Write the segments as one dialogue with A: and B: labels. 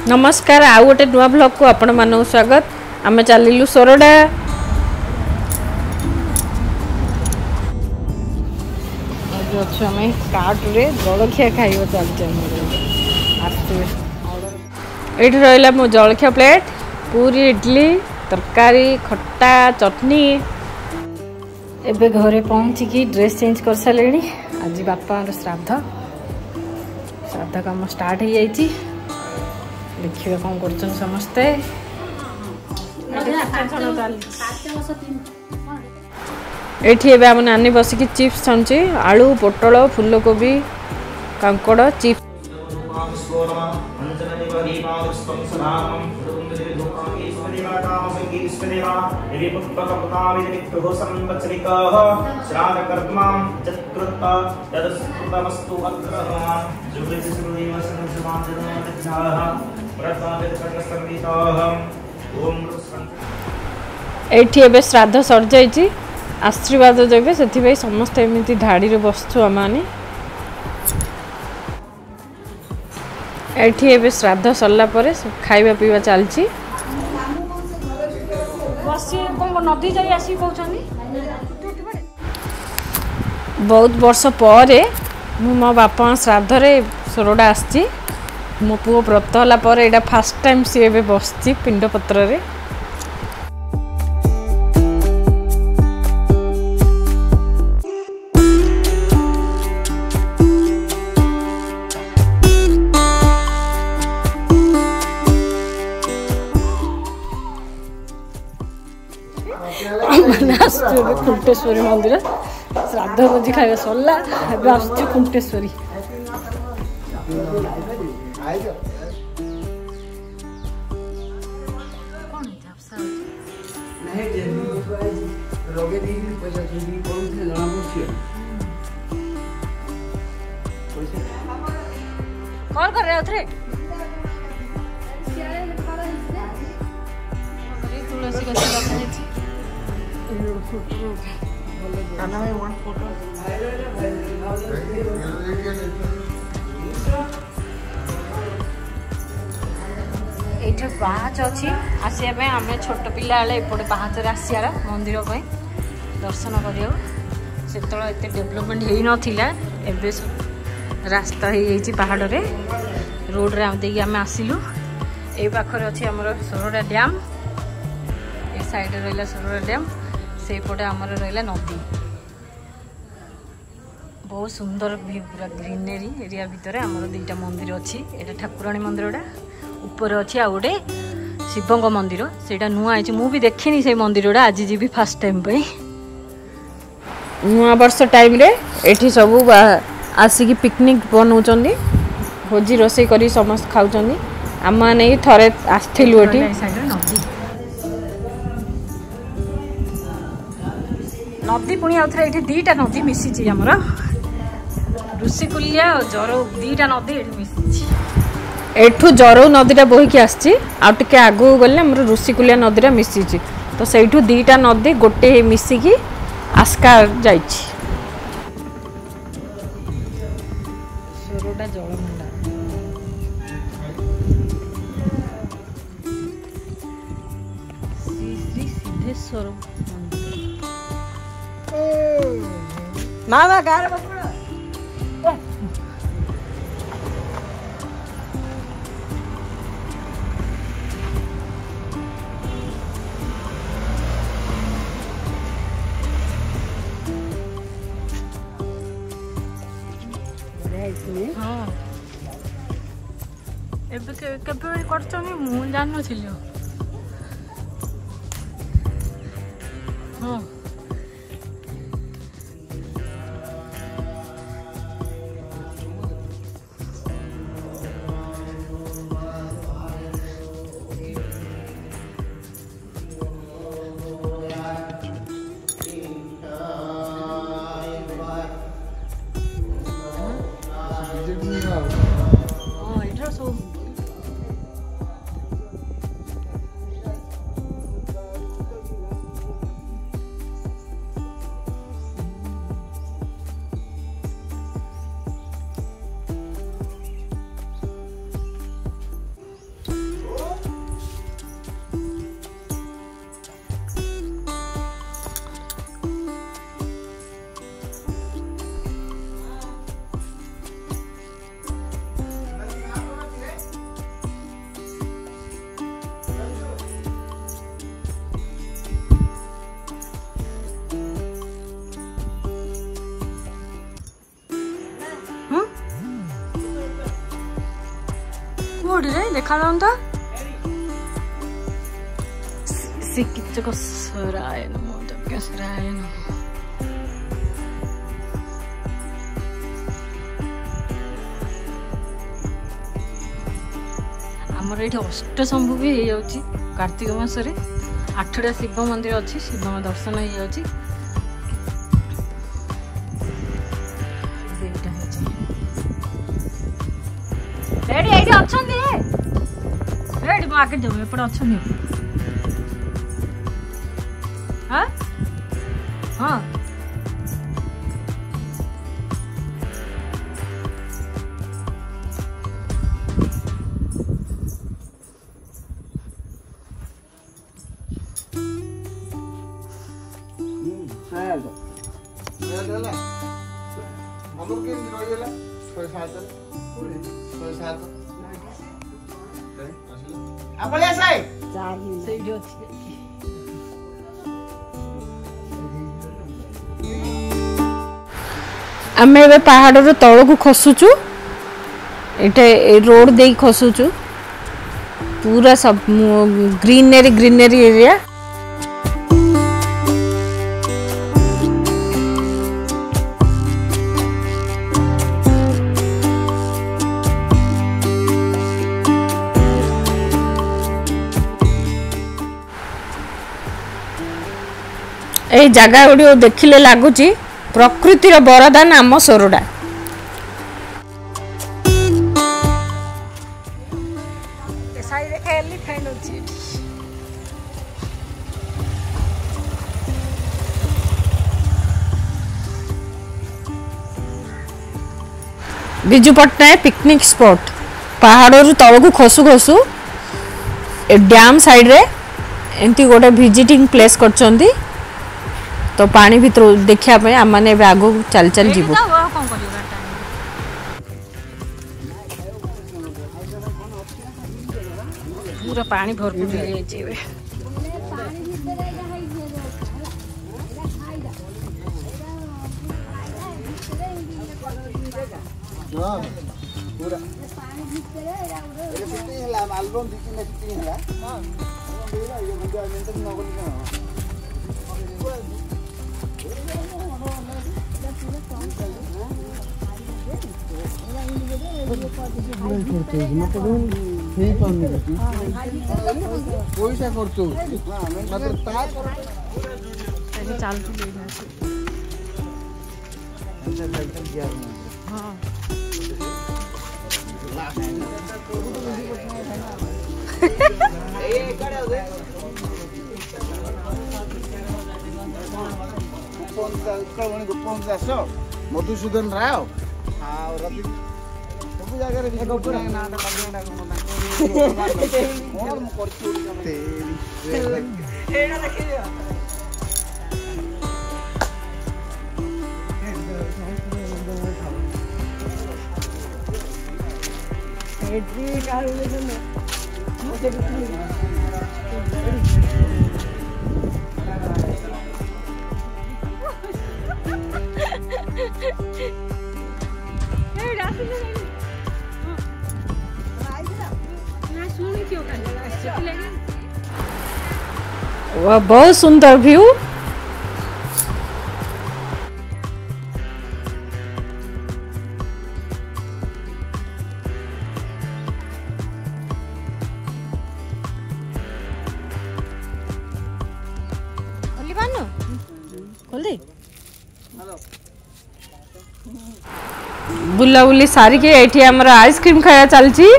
A: नमस्कार आउ गोटे नुआ ब्लॉग को आपण मानक स्वागत। आम चलू सोरडा अच्छे आम कार्टे जलखिया खाइबा चलते रहा मो जलखिया प्लेट पूरी इडली तरकारी खट्टा चटनी। एबे घरे पहुँचिकी ड्रेस चेंज कर सारे। आज बापा श्राद्ध काम स्टार्ट हो जाइए। देखिए कौन कर समस्ते ये आम नानी बसिकी चिप्स छाणी आलू पोटल फूलकोबी कांकड़ चिप्स। ये श्राद्ध सर जाइए आशीर्वाद देवे से समस्त एमती धाड़ी बसु आम ये श्राद्ध सरला खाଇବା पीवा चलती। बहुत वर्ष पर मो बापा श्राद्ध सोरडा आसी मो पुओ व्रत होला एटा फास्ट टाइम सी एबे बसची पिंड पत्र रे। खुंटेश्वरी मंदिर श्राद्ध भोजी खाଇବା सरला एबे आसछु खुंटेश्वरी। कौन कर रहे हो थे? तुलसी का सेवा करनी ये पाहाच अच्छी आसवाई आम छोट पिला एपटे पाहाच आसार मंदिर दर्शन कर से डेभलपमेंट हो नाला एबे रास्ता हो पहाड़ रे रोड रे देखिए आम आसिलु। ये पाखरे अच्छी आमर सोरडा डैम ए साइड रहा सोरडा डैम से पटे आमर रहा नदी। बहुत सुंदर व्यू पूरा ग्रीनरी एरिया भितर आमर दुईटा मंदिर अच्छी। एटा ठाकुराणी मंदिरटा ऊपर अच्छी आ गोटे शिवंग मंदिर से नुआ है मुझे देखनी से मंदिर आज जी फास्ट टाइम पे नुआ वर्ष टाइम रे एठी सब आसिकी पिकनिक बनाऊँ भोजी रोषे कर समस्त खाऊँ। आम मैंने थरे आसलु एठी नदी पुणी आउ थे दीटा नदी मिसी आमर ऋषिकुलिया और जरौ दीटा नदी मिसी एठू जरौ नदीटा बोहिकी आसची आगे आगू गले आमर ऋषिकुलिया नदीटा मिसी तो सहीठू दीटा नदी गोटे मिसिकी आस्का जाइछि। सोरडा जलभंडार श्री श्री सिद्धेश्वर मामा गार बपड़ हाँ एबे केबे करछनी मु जान नथिलियो। हाँ देखा जाऊँ तो सिकिचकसराय नमो यज्ञेश्वराय नमः। आमर ये अष्टशंभु भी हो जाऊँगी कार्तिक मासरे 8टा शिव मंदिर अच्छी शिव दर्शन हो जाऊँगी। रेडी एडी अच्छंदी रेडी मो आगे देबो एपड अच्छंदी हां हां
B: हमर के रहिला 6-7 आपले असाय
A: ସେଇଠି ଅଛି। ଆମେ ଏବେ ପାହାଡ଼ର ତଳକୁ ଖସୁଛୁ। ଏଟା ରୋଡ ଦେଇ ଖସୁଛୁ। पूरा सब ग्रीनरी एरिया। ए जगह गुड़ी देखिले लगुच प्रकृतिर वरदान आम सोरडा। विजु पट्टनायक पिकनिक स्पॉट पहाड़ तलू खसु खसु डैम साइड रे एमती गोटे विजिटिंग प्लेस करचंदी। तो पानी भीतर देखा आम मैंने आगो चल चल जीव पूरा पानी भरपूर
B: पूरा एल्बम पैसा खर्च दास मधुसूदन राव सब जगह
A: वाह बहुत सुंदर व्यू। बुलाबुली सारिके एठी हमर आइसक्रीम खाया चलची।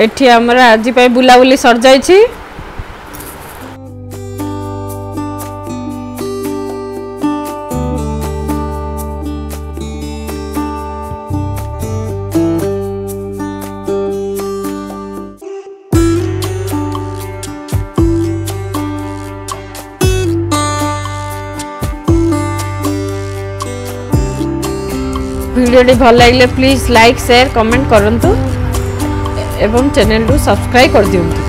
A: एठी हमर आज पे बुलाबुली सर जायछि। वीडियो भल लगे प्लीज लाइक शेयर कमेंट करंतु एवं चैनल को सब्सक्राइब कर दियंतु।